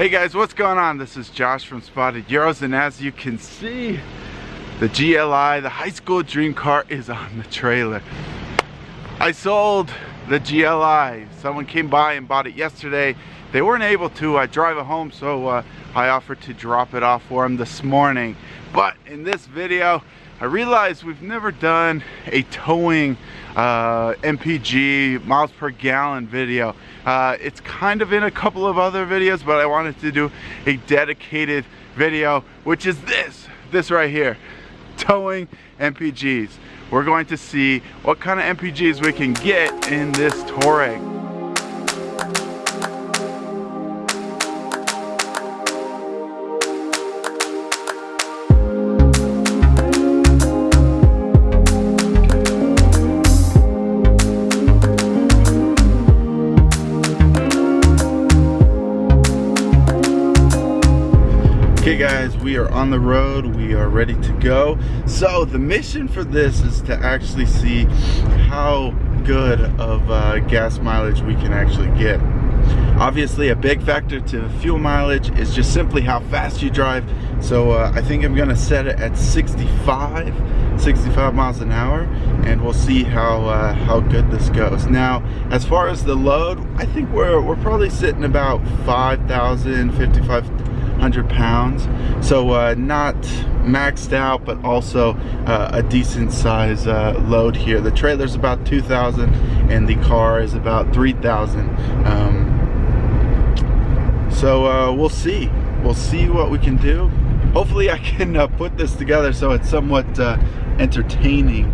Hey guys, what's going on? This is Josh from Spotted Euros, and as you can see, the GLI, the high school dream car, is on the trailer. I sold the GLI. Someone came by and bought it yesterday. They weren't able to drive it home, so I offered to drop it off for them this morning. But in this video, I realized we've never done a towing MPG miles per gallon video. It's kind of in a couple of other videos, but I wanted to do a dedicated video, which is this right here, towing MPGs. We're going to see what kind of MPGs we can get in this Touareg. Okay guys, we are on the road, we are ready to go. So the mission for this is to actually see how good of gas mileage we can actually get. Obviously a big factor to fuel mileage is just simply how fast you drive. So I think I'm gonna set it at 65 miles an hour, and we'll see how good this goes. Now, as far as the load, I think we're probably sitting about 5,000 pounds, so not maxed out, but also a decent size load here. The trailer's about 2,000 and the car is about 3,000. So we'll see what we can do. Hopefully I can put this together so it's somewhat entertaining,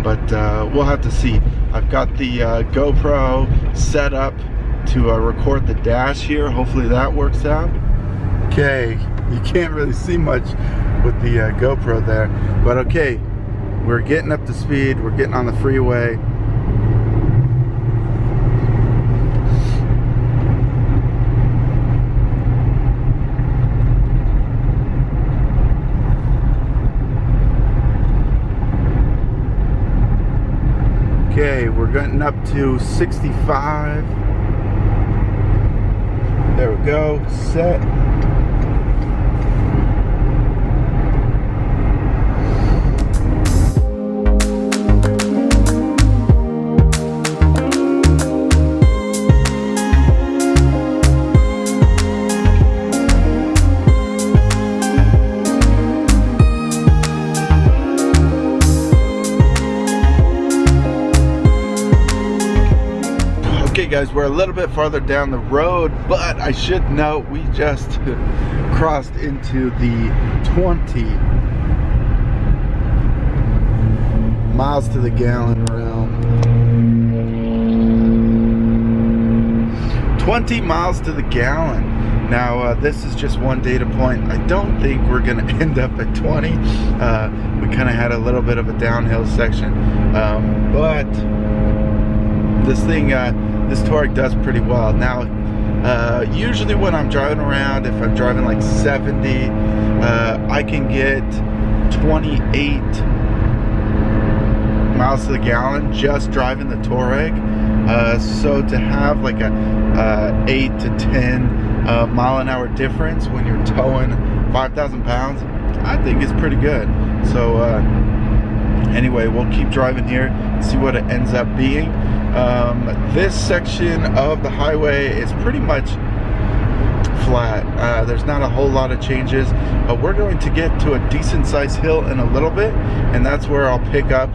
but we'll have to see. I've got the GoPro set up to record the dash here. Hopefully that works out. Okay, you can't really see much with the GoPro there, but okay, we're getting up to speed, we're getting on the freeway. Okay, we're getting up to 65. There we go, set. Okay guys, we're a little bit farther down the road, but I should note we just crossed into the 20 miles to the gallon realm. 20 miles to the gallon. Now this is just one data point. I don't think we're gonna end up at 20. We kind of had a little bit of a downhill section, but this thing, this Touareg does pretty well. Now, usually when I'm driving around, if I'm driving like 70, I can get 28 miles to the gallon just driving the Touareg. So to have like a 8 to 10 mile an hour difference when you're towing 5,000 pounds, I think is pretty good. So anyway, we'll keep driving here, see what it ends up being. This section of the highway is pretty much flat. There's not a whole lot of changes, but we're going to get to a decent sized hill in a little bit, and that's where I'll pick up.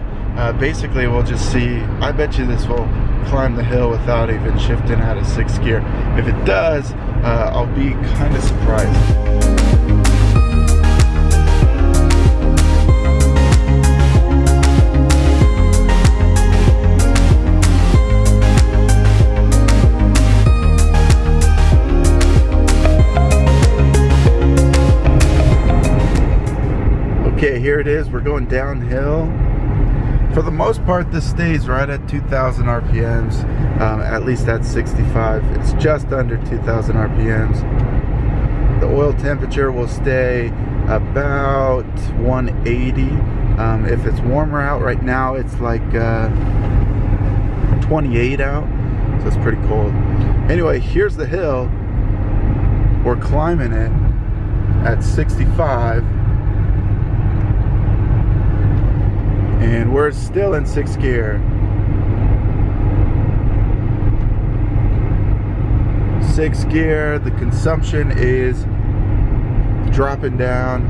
Basically we'll just see. I bet you this will climb the hill without even shifting out of 6th gear. If it does, I'll be kind of surprised. Okay, here it is. We're going downhill. For the most part, this stays right at 2,000 RPMs, at least at 65. It's just under 2,000 RPMs. The oil temperature will stay about 180. If it's warmer out, right now it's like 28 out, so it's pretty cold. Anyway, here's the hill. we're climbing it at 65, and we're still in 6th gear. 6th gear, the consumption is dropping down,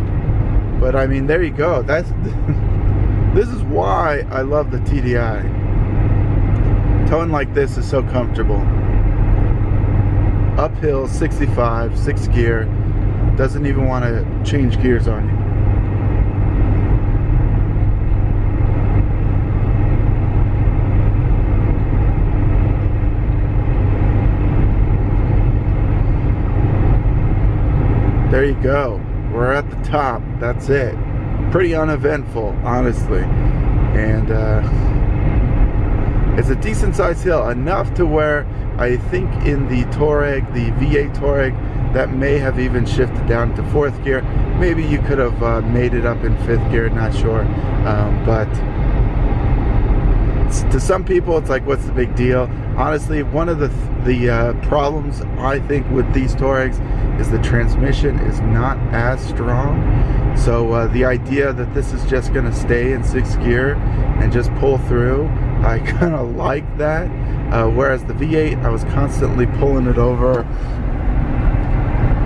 but I mean, there you go. That's this is why I love the TDI. Towing like this is so comfortable. Uphill 65, 6th gear, doesn't even want to change gears on you. There you go. We're at the top. That's it. Pretty uneventful, honestly. And it's a decent sized hill, enough to where I think in the Touareg, the V8 Touareg, that may have even shifted down to 4th gear. Maybe you could have made it up in 5th gear, not sure. But to some people, it's like, what's the big deal? Honestly, one of the problems I think with these Touaregs is the transmission is not as strong. So the idea that this is just going to stay in 6th gear and just pull through, I kind of like that. Whereas the V8, I was constantly pulling it over,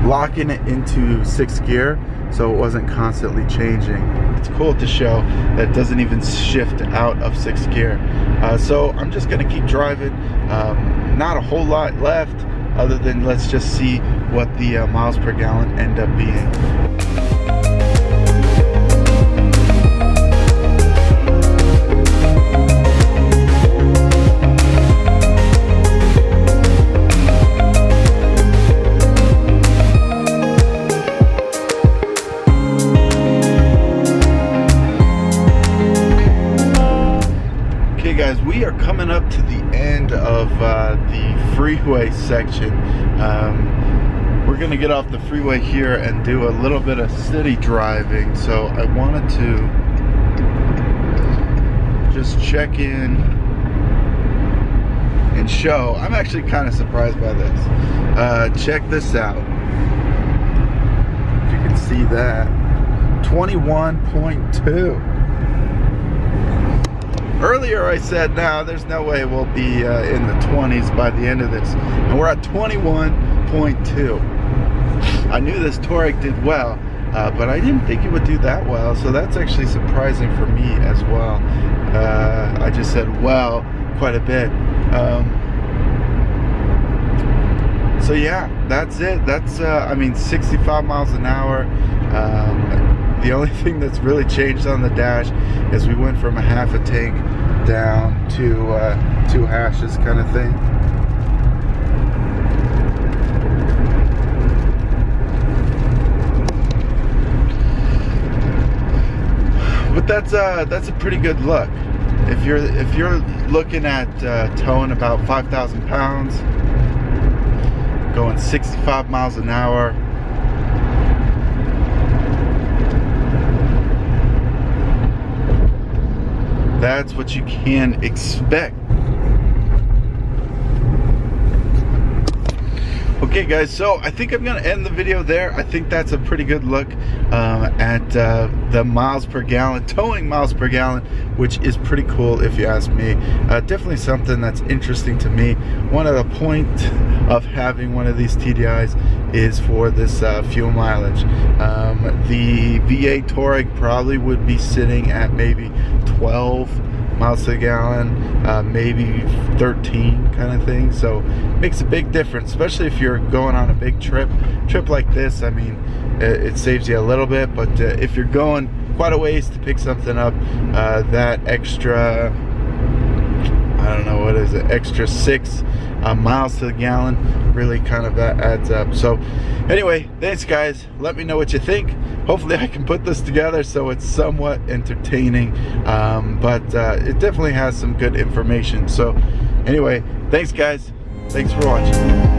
locking it into 6th gear, so it wasn't constantly changing. It's cool to show that it doesn't even shift out of 6th gear. So I'm just going to keep driving. Not a whole lot left, other than let's just see what the miles per gallon end up being. Guys, we are coming up to the end of the freeway section. We're gonna get off the freeway here and do a little bit of city driving. So I wanted to just check in and show. I'm actually kind of surprised by this. Check this out. If you can see that, 21.2. Earlier I said, no, there's no way we'll be in the 20s by the end of this. And we're at 21.2. I knew this Touareg did well, but I didn't think it would do that well. So that's actually surprising for me as well. I just said, well, quite a bit. So yeah, that's it. That's, I mean, 65 miles an hour. The only thing that's really changed on the dash is we went from a half a tank down to 2 hashes kind of thing. But that's a pretty good look. If you're looking at towing about 5,000 pounds, going 65 miles an hour. That's what you can expect. Okay guys, so I think I'm gonna end the video there. I think that's a pretty good look at the miles per gallon, towing miles per gallon, which is pretty cool if you ask me. Definitely something that's interesting to me. One of the points of having one of these TDIs is for this fuel mileage. The V8 Touareg probably would be sitting at maybe 12 miles to the gallon, maybe 13 kind of thing. So makes a big difference, especially if you're going on a big trip like this. I mean, it saves you a little bit, but if you're going quite a ways to pick something up, that extra, I don't know, what is it, extra 6 miles to the gallon really kind of adds up. So anyway, thanks guys, let me know what you think. Hopefully I can put this together so it's somewhat entertaining, but it definitely has some good information. So anyway, thanks guys, thanks for watching.